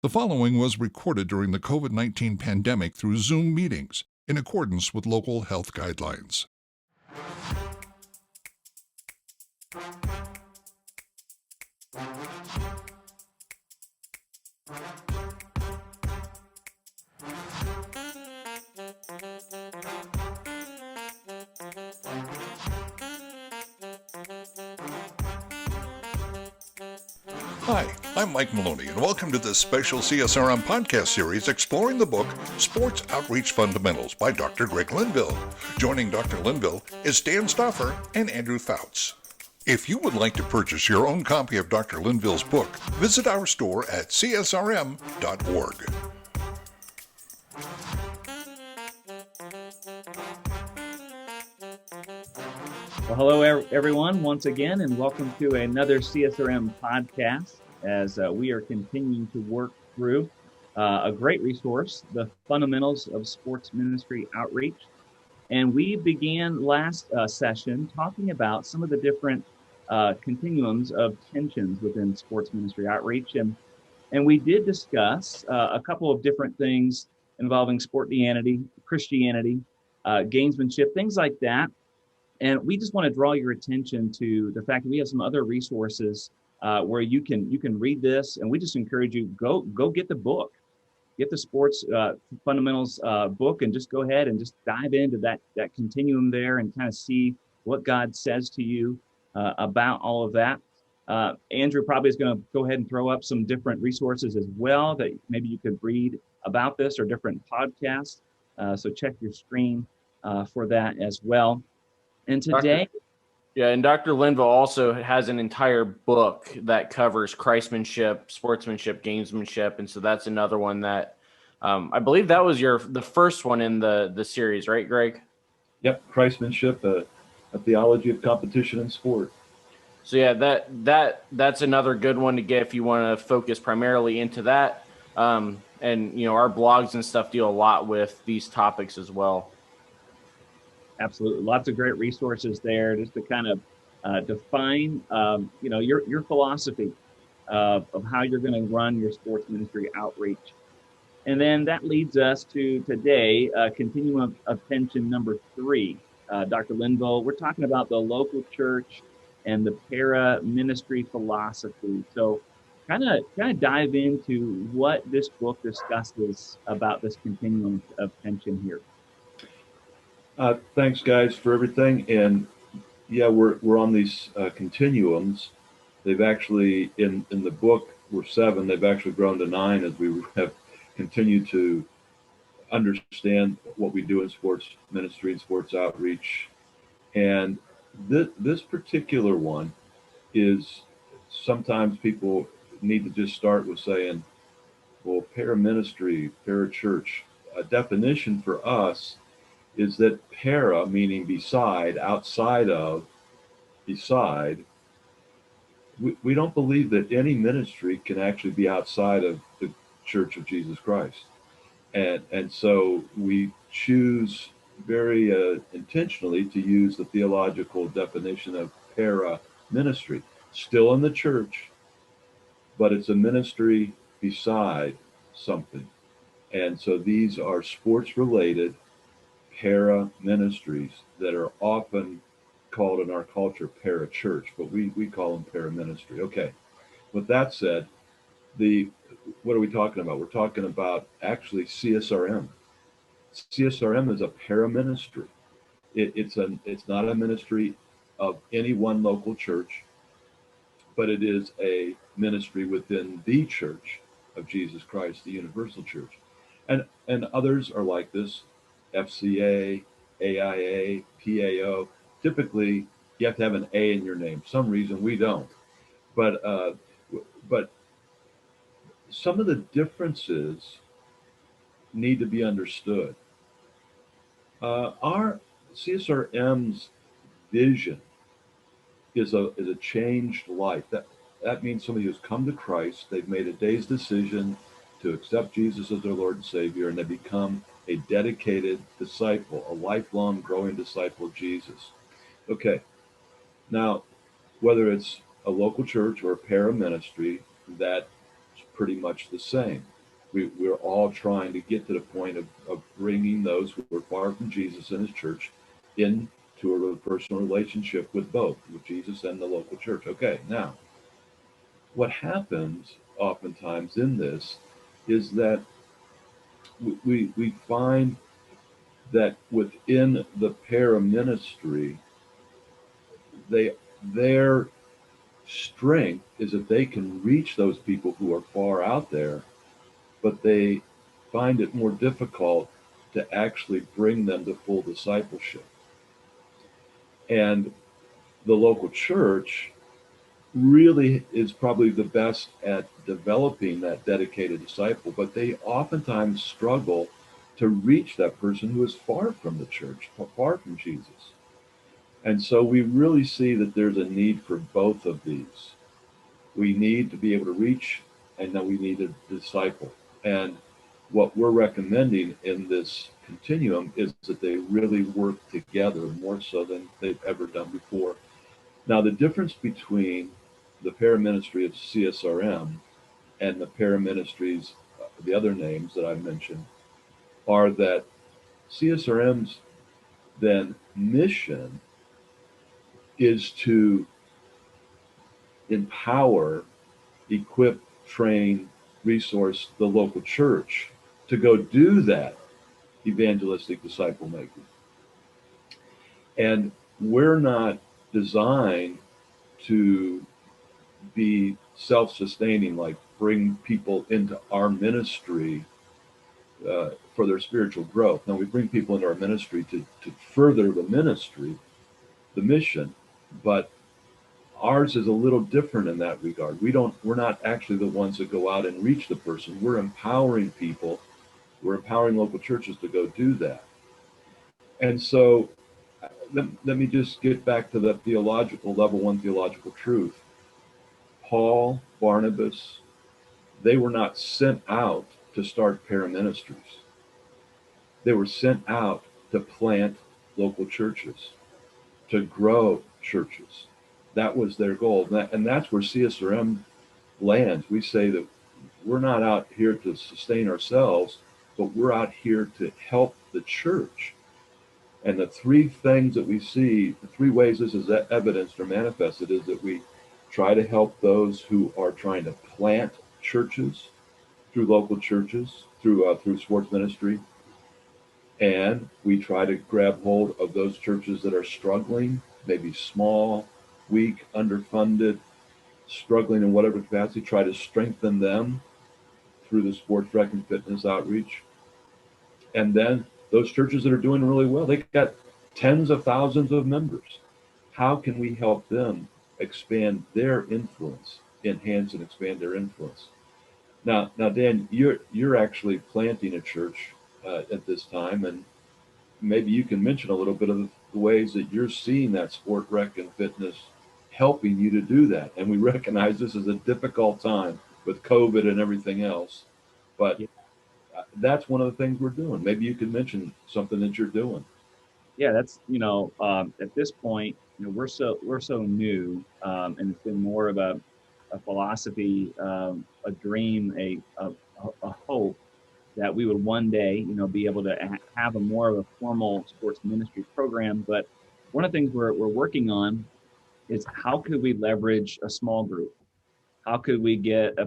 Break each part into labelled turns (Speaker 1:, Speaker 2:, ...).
Speaker 1: The following was recorded during the COVID-19 pandemic through Zoom meetings in accordance with local health guidelines. Hi, I'm Mike Maloney, and welcome to this special CSRM podcast series exploring the book Sports Outreach Fundamentals by Dr. Greg Linville. Joining Dr. Linville is Dan Stoffer and Andrew Fouts. If you would like to purchase your own copy of Dr. Linville's book, visit our store at csrm.org.
Speaker 2: Well, hello, everyone, once again, and welcome to another CSRM podcast as we are continuing to work through a great resource, the Fundamentals of Sports Ministry Outreach. And we began last session talking about some of the different continuums of tensions within sports ministry outreach. And we did discuss a couple of different things involving sportianity, Christianity, gamesmanship, things like that. And we just want to draw your attention to the fact that we have some other resources where you can read this, and we just encourage you go get the book, get the Sports Fundamentals book, and just go ahead and just dive into that continuum there and kind of see what God says to you about all of that. Andrew probably is going to go ahead and throw up some different resources as well that maybe you could read about this or different podcasts. So check your screen for that as well. And today,
Speaker 3: and Dr. Linville also has an entire book that covers Christmanship, sportsmanship, gamesmanship, and so that's another one that I believe that was the first one in the series, right, Greg?
Speaker 4: Yep, Christmanship, a theology of competition and sport.
Speaker 3: So yeah, that's another good one to get if you want to focus primarily into that. And our blogs and stuff deal a lot with these topics as well.
Speaker 2: Absolutely. Lots of great resources there just to kind of define, your philosophy of how you're going to run your sports ministry outreach. And then that leads us to today, continuum of tension number 3. Dr. Linville, we're talking about the local church and the para-ministry philosophy. So kind of dive into what this book discusses about this continuum of tension here.
Speaker 4: Thanks, guys, for everything. And yeah, we're on these continuums. They've actually, in the book, we're 7. They've actually grown to 9 as we have continued to understand what we do in sports ministry and sports outreach. And this particular one is, sometimes people need to just start with saying, well, para-ministry, para-church. A definition for us is that para, meaning beside, outside of, beside, we don't believe that any ministry can actually be outside of the Church of Jesus Christ. And so we choose very intentionally to use the theological definition of para ministry. Still in the church, but it's a ministry beside something. And so these are sports related para ministries that are often called in our culture para church, but we call them para ministry. Okay. With that said, what are we talking about? We're talking about actually CSRM. CSRM is a para ministry. It's not a ministry of any one local church, but it is a ministry within the Church of Jesus Christ, the universal church. And others are like this. FCA, AIA, PAO. Typically, you have to have an A in your name. Some reason we don't. But some of the differences need to be understood. Our CSRM's vision is a changed life. That means somebody who's come to Christ, they've made a day's decision to accept Jesus as their Lord and Savior, and they become a dedicated disciple, a lifelong growing disciple of Jesus. Okay, now, whether it's a local church or a para ministry, that pretty much the same. We're all trying to get to the point of bringing those who are far from Jesus and his church into a personal relationship with both, with Jesus and the local church. Okay, now, what happens oftentimes in this is that we find that within the para-ministry, their strength is that they can reach those people who are far out there, but they find it more difficult to actually bring them to full discipleship. And the local church really is probably the best at developing that dedicated disciple, but they oftentimes struggle to reach that person who is far from the church, far from Jesus. And so we really see that there's a need for both of these. We need to be able to reach, and then we need to disciple. And what we're recommending in this continuum is that they really work together more so than they've ever done before. Now, the difference between the paraministry of CSRM and the paraministries, the other names that I mentioned, are that CSRM's then mission is to empower, equip, train, resource the local church to go do that evangelistic disciple making. And we're not designed to be self-sustaining, like bring people into our ministry for their spiritual growth. Now, we bring people into our ministry to further the ministry, the mission, but ours is a little different in that regard. We're not actually the ones that go out and reach the person. We're empowering people. We're empowering local churches to go do that. And so let me just get back to the theological, level one theological truth. Paul, Barnabas, they were not sent out to start paraministries. They were sent out to plant local churches, to grow churches. That was their goal. And that's where CSRM lands. We say that we're not out here to sustain ourselves, but we're out here to help the church. And the three things that we see, the three ways this is evidenced or manifested, is that we try to help those who are trying to plant churches through local churches, through sports ministry. And we try to grab hold of those churches that are struggling, maybe small, weak, underfunded, struggling in whatever capacity, try to strengthen them through the sports rec and fitness outreach. And then those churches that are doing really well, they've got tens of thousands of members. How can we help them expand their influence, enhance and expand their influence? Now, Dan, you're actually planting a church at this time, and maybe you can mention a little bit of the ways that you're seeing that sport rec and fitness helping you to do that. And we recognize this is a difficult time with COVID and everything else, but that's one of the things we're doing. Maybe you could mention something that you're doing.
Speaker 2: Yeah, that's at this point, we're so new, and it's been more of a philosophy, a dream, a hope that we would one day, be able to have a more of a formal sports ministry program. But one of the things we're working on is how could we leverage a small group? How could we get a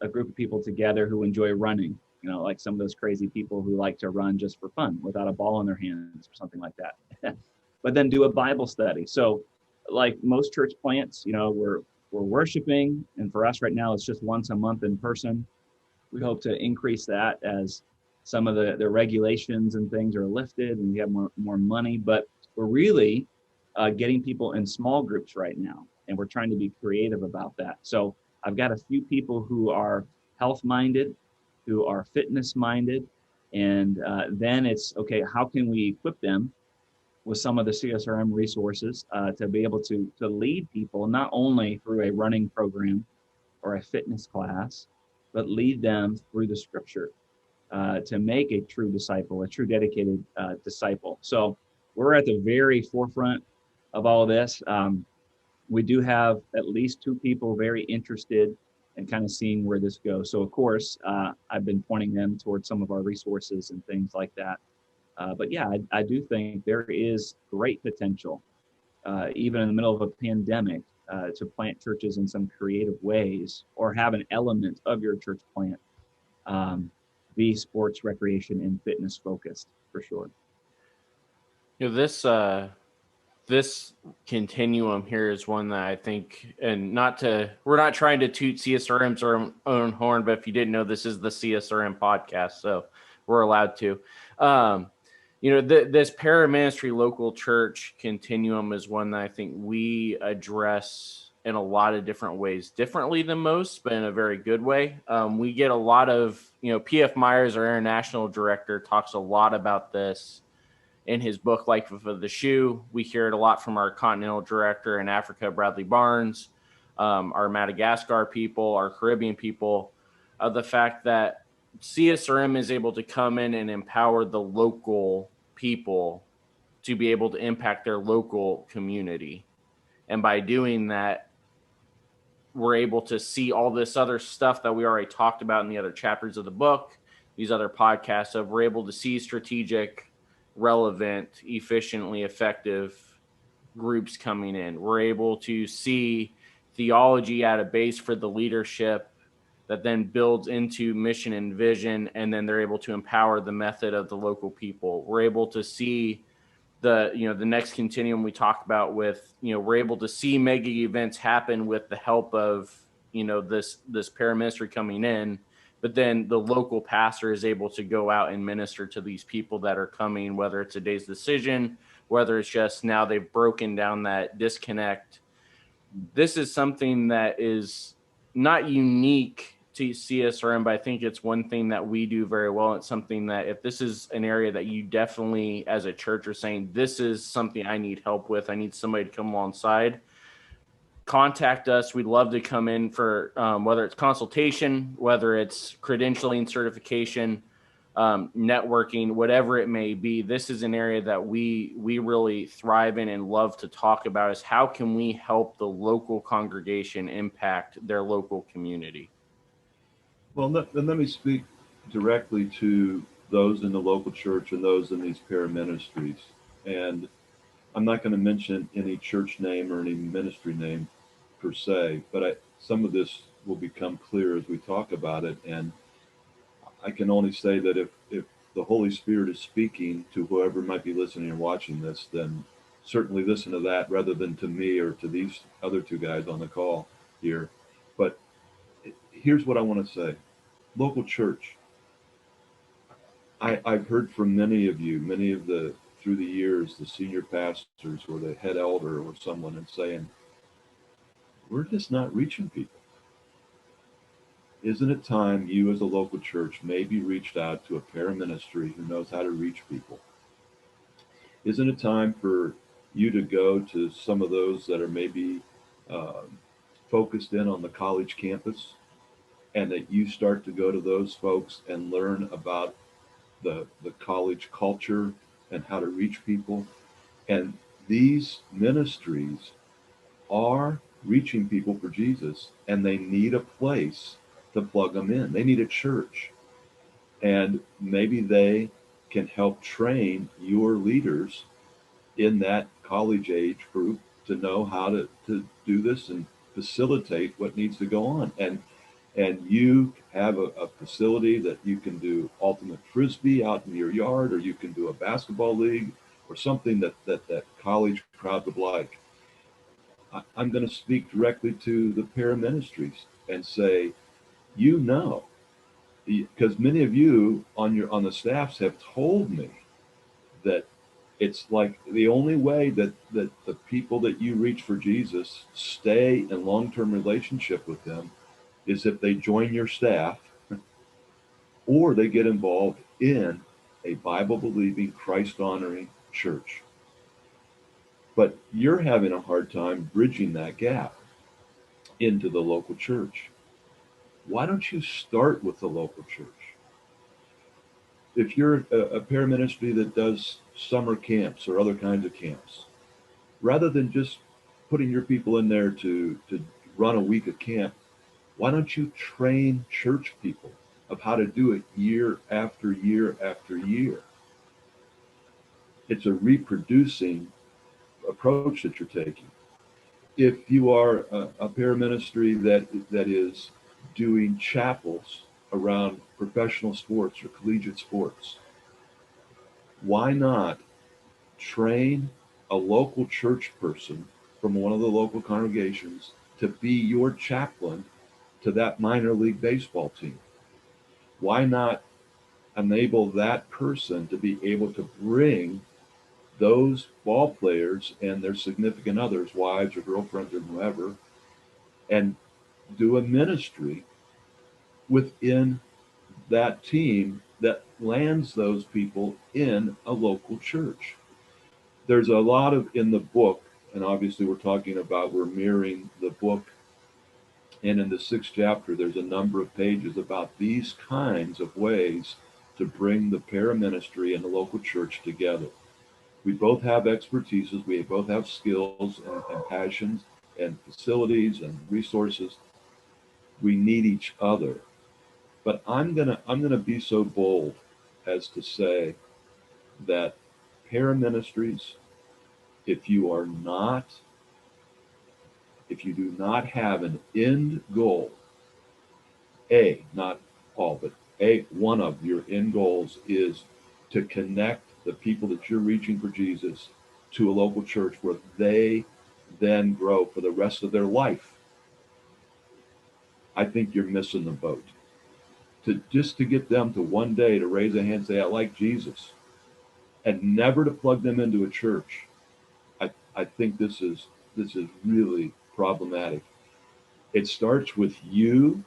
Speaker 2: group of people together who enjoy running? Like some of those crazy people who like to run just for fun without a ball in their hands or something like that. But then do a Bible study. So like most church plants, we're worshiping, and for us right now, it's just once a month in person. We hope to increase that as some of the regulations and things are lifted and we have more money, but we're really getting people in small groups right now. And we're trying to be creative about that. So I've got a few people who are health-minded, who are fitness-minded, and then it's, okay, how can we equip them with some of the CSRM resources to be able to lead people, not only through a running program or a fitness class, but lead them through the scripture to make a true disciple, a true dedicated disciple. So we're at the very forefront of all this. We do have at least two people very interested and kind of seeing where this goes. So of course, I've been pointing them towards some of our resources and things like that. But yeah, I do think there is great potential, even in the middle of a pandemic, to plant churches in some creative ways, or have an element of your church plant be sports, recreation, and fitness focused for sure.
Speaker 3: This continuum here is one that I think, and we're not trying to toot CSRM's own horn, but if you didn't know, this is the CSRM podcast, so we're allowed to. This paraministry local church continuum is one that I think we address in a lot of different ways, differently than most, but in a very good way. We get a lot of, P.F. Myers, our international director, talks a lot about this in his book, Life of the Shoe. We hear it a lot from our continental director in Africa, Bradley Barnes, our Madagascar people, our Caribbean people, the fact that CSRM is able to come in and empower the local people to be able to impact their local community. And by doing that, we're able to see all this other stuff that we already talked about in the other chapters of the book, these other podcasts, of we're able to see strategic, relevant, efficiently effective groups coming in. We're able to see theology at a base for the leadership that then builds into mission and vision, and then they're able to empower the method of the local people. We're able to see the next continuum we talked about with, we're able to see mega events happen with the help of, this paraministry coming in, but then the local pastor is able to go out and minister to these people that are coming, whether it's a day's decision, whether it's just now they've broken down that disconnect. This is something that is not unique to CSRM, but I think it's one thing that we do very well. It's something that if this is an area that you definitely as a church are saying, this is something I need help with, I need somebody to come alongside, contact us. We'd love to come in for whether it's consultation, whether it's credentialing, certification, networking, whatever it may be. This is an area that we really thrive in and love to talk about, is how can we help the local congregation impact their local community.
Speaker 4: Well, let me speak directly to those in the local church and those in these paraministries. And I'm not going to mention any church name or any ministry name per se, but some of this will become clear as we talk about it. And I can only say that if the Holy Spirit is speaking to whoever might be listening or watching this, then certainly listen to that rather than to me or to these other two guys on the call here. But here's what I want to say. Local church. I've heard from many of the, through the years, the senior pastors or the head elder or someone, and saying, we're just not reaching people. Isn't it time you as a local church maybe reached out to a paraministry who knows how to reach people? Isn't it time for you to go to some of those that are maybe focused in on the college campus, and that you start to go to those folks and learn about the college culture and how to reach people? And these ministries are reaching people for Jesus, and they need a place to plug them in. They need a church. And maybe they can help train your leaders in that college age group to know how to do this and facilitate what needs to go on. And you have a facility that you can do ultimate frisbee out in your yard, or you can do a basketball league or something that college crowd would like. I'm going to speak directly to the paraministries and say, because many of you on the staffs have told me that it's like the only way that the people that you reach for Jesus stay in long-term relationship with him is if they join your staff or they get involved in a Bible-believing, Christ-honoring church. But you're having a hard time bridging that gap into the local church. Why don't you start with the local church? If you're a paraministry that does summer camps or other kinds of camps, rather than just putting your people in there to run a week of camp, Why don't you train church people of how to do it year after year after year? It's a reproducing approach that you're taking. If you are a paraministry that is doing chapels around professional sports or collegiate sports, why not train a local church person from one of the local congregations to be your chaplain to that minor league baseball team? Why not enable that person to be able to bring those ball players and their significant others, wives or girlfriends or whoever, and do a ministry within that team that lands those people in a local church? There's a lot of in the book, and obviously we're mirroring the book. And in the 6th chapter, there's a number of pages about these kinds of ways to bring the paraministry and the local church together. We both have expertises, we both have skills and passions and facilities and resources. We need each other. But I'm gonna be so bold as to say that paraministries, if you do not have an end goal, not all, but one of your end goals is to connect the people that you're reaching for Jesus to a local church where they then grow for the rest of their life, I think you're missing the boat. To get them to one day to raise a hand and say, I like Jesus, and never to plug them into a church, I think this is really problematic. It starts with you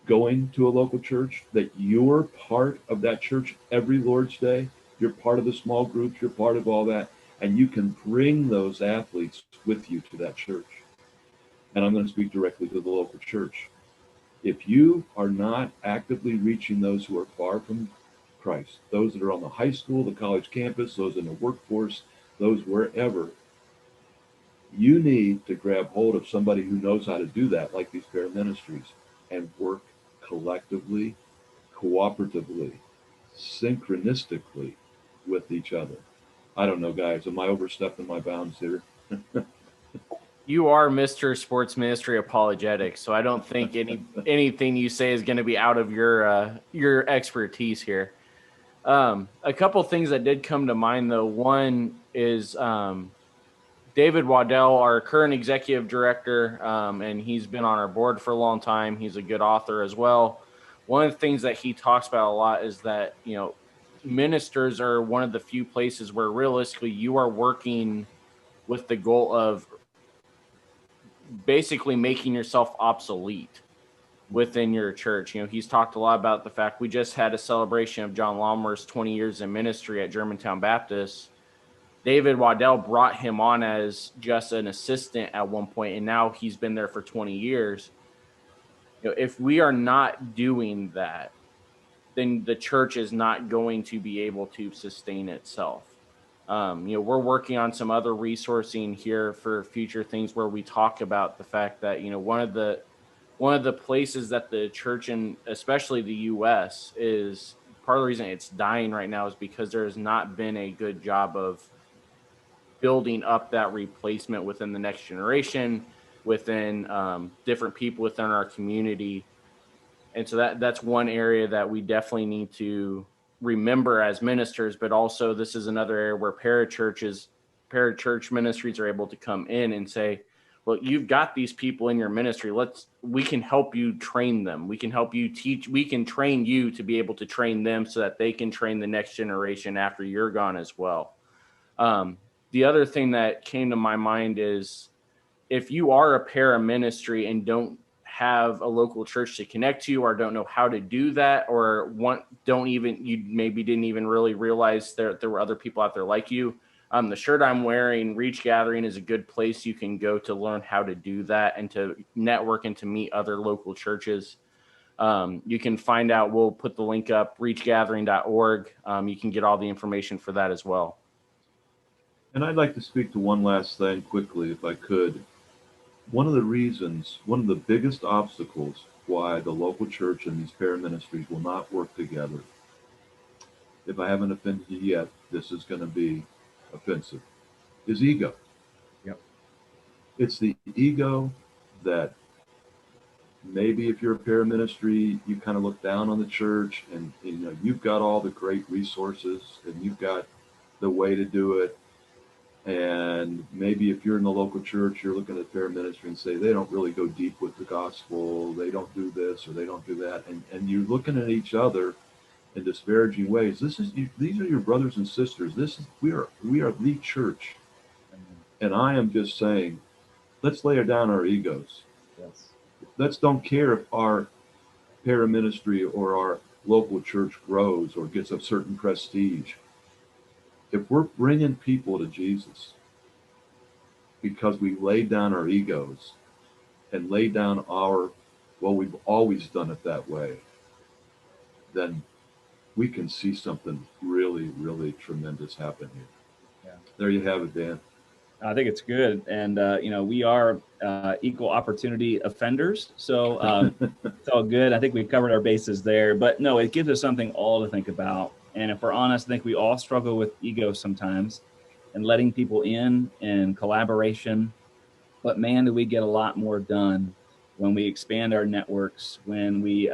Speaker 4: going to a local church, that you're part of that church every Lord's Day. You're part of the small groups, you're part of all that, and you can bring those athletes with you to that church. And I'm going to speak directly to the local church. If you are not actively reaching those who are far from Christ, those that are on the high school, the college campus, those in the workforce, those wherever, you need to grab hold of somebody who knows how to do that, like these paraministries, and work collectively, cooperatively, synchronistically with each other. I don't know, guys. Am I overstepping my bounds here?
Speaker 3: You are Mr. Sports Ministry Apologetics, so I don't think anything you say is going to be out of your expertise here. A couple things that did come to mind, though. One is David Waddell, our current executive director, and he's been on our board for a long time. He's a good author as well. One of the things that he talks about a lot is that, ministers are one of the few places where realistically you are working with the goal of basically making yourself obsolete within your church. He's talked a lot about the fact we just had a celebration of John Lawmer's 20 years in ministry at Germantown Baptist. David Waddell brought him on as just an assistant at one point, and now he's been there for 20 years. If we are not doing that, then the church is not going to be able to sustain itself. We're working on some other resourcing here for future things where we talk about the fact that, one of the places that the church, and especially the U.S., is part of the reason it's dying right now is because there has not been a good job of building up that replacement within the next generation, within different people within our community. And so that's one area that we definitely need to remember as ministers, but also this is another area where parachurch ministries are able to come in and say, well, you've got these people in your ministry. We can help you train them. We can help you teach. We can train you to be able to train them so that they can train the next generation after you're gone as well. The other thing that came to my mind is if you are a para ministry and don't have a local church to connect to, or don't know how to do that, or you maybe didn't even really realize there were other people out there like you. The shirt I'm wearing, Reach Gathering, is a good place you can go to learn how to do that and to network and to meet other local churches. You can find out, we'll put the link up, reachgathering.org. You can get all the information for that as well.
Speaker 4: And I'd like to speak to one last thing quickly, if I could. one of the biggest obstacles why the local church and these paraministries will not work together, if I haven't offended you yet, this is going to be offensive, is ego.
Speaker 2: Yep.
Speaker 4: It's the ego that maybe if you're a paraministry, you kind of look down on the church and you've got all the great resources and you've got the way to do it. And maybe if you're in the local church, you're looking at paraministry and say, they don't really go deep with the gospel. They don't do this or they don't do that. And you're looking at each other in disparaging ways. These are your brothers and sisters. We are the church. And I am just saying, let's lay down our egos.
Speaker 2: Yes.
Speaker 4: Let's don't care if our paraministry or our local church grows or gets a certain prestige. If we're bringing people to Jesus because we laid down our egos and laid down we've always done it that way, then we can see something really, really tremendous happen here.
Speaker 2: Yeah.
Speaker 4: There you have it, Dan.
Speaker 2: I think it's good. And, we are equal opportunity offenders. So it's all good. I think we've covered our bases there. But no, it gives us something all to think about. And if we're honest, I think we all struggle with ego sometimes and letting people in and collaboration. But man, do we get a lot more done when we expand our networks, when we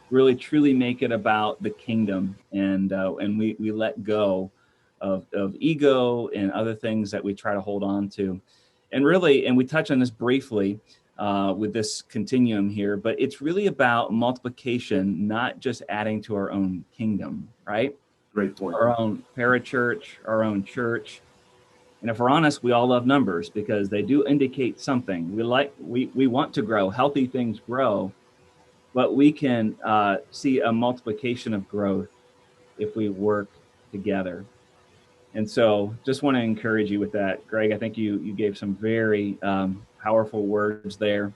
Speaker 2: really truly make it about the kingdom and we let go of ego and other things that we try to hold on to. And really, and we touch on this briefly with this continuum here, but it's really about multiplication, not just adding to our own kingdom, right?
Speaker 4: Great point.
Speaker 2: Our own parachurch, our own church. And if we're honest, we all love numbers because they do indicate something. We want to grow, healthy things grow, but we can see a multiplication of growth if we work together. And so just want to encourage you with that. Greg, I think you gave some very powerful words there.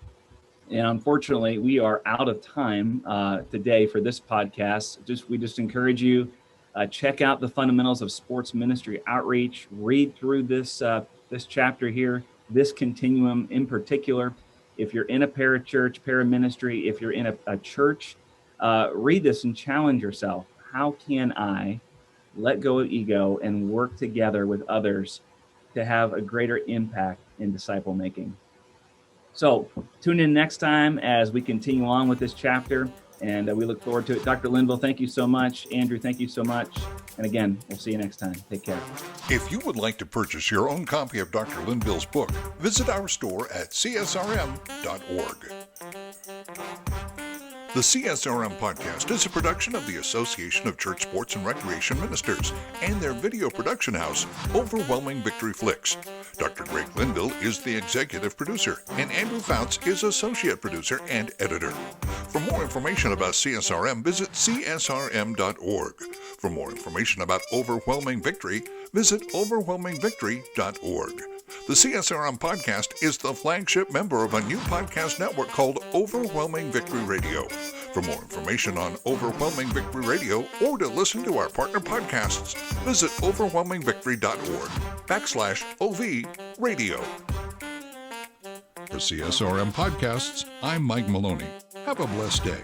Speaker 2: And unfortunately, we are out of time today for this podcast. We just encourage you, check out the fundamentals of sports ministry outreach, read through this chapter here, this continuum in particular. If you're in a parachurch, paraministry, if you're in a church, read this and challenge yourself. How can I let go of ego and work together with others to have a greater impact in disciple making? So tune in next time as we continue on with this chapter, and we look forward to it. Dr. Linville, thank you so much. Andrew, thank you so much. And again, we'll see you next time. Take care.
Speaker 1: If you would like to purchase your own copy of Dr. Linville's book, visit our store at csrm.org. The CSRM podcast is a production of the Association of Church Sports and Recreation Ministers and their video production house, Overwhelming Victory Flix. Dr. Greg Linville is the executive producer, and Andrew Fouts is associate producer and editor. For more information about CSRM, visit csrm.org. For more information about Overwhelming Victory, visit overwhelmingvictory.org. The CSRM podcast is the flagship member of a new podcast network called Overwhelming Victory Radio. For more information on Overwhelming Victory Radio or to listen to our partner podcasts, visit overwhelmingvictory.org/OV radio. For CSRM Podcasts, I'm Mike Maloney. Have a blessed day.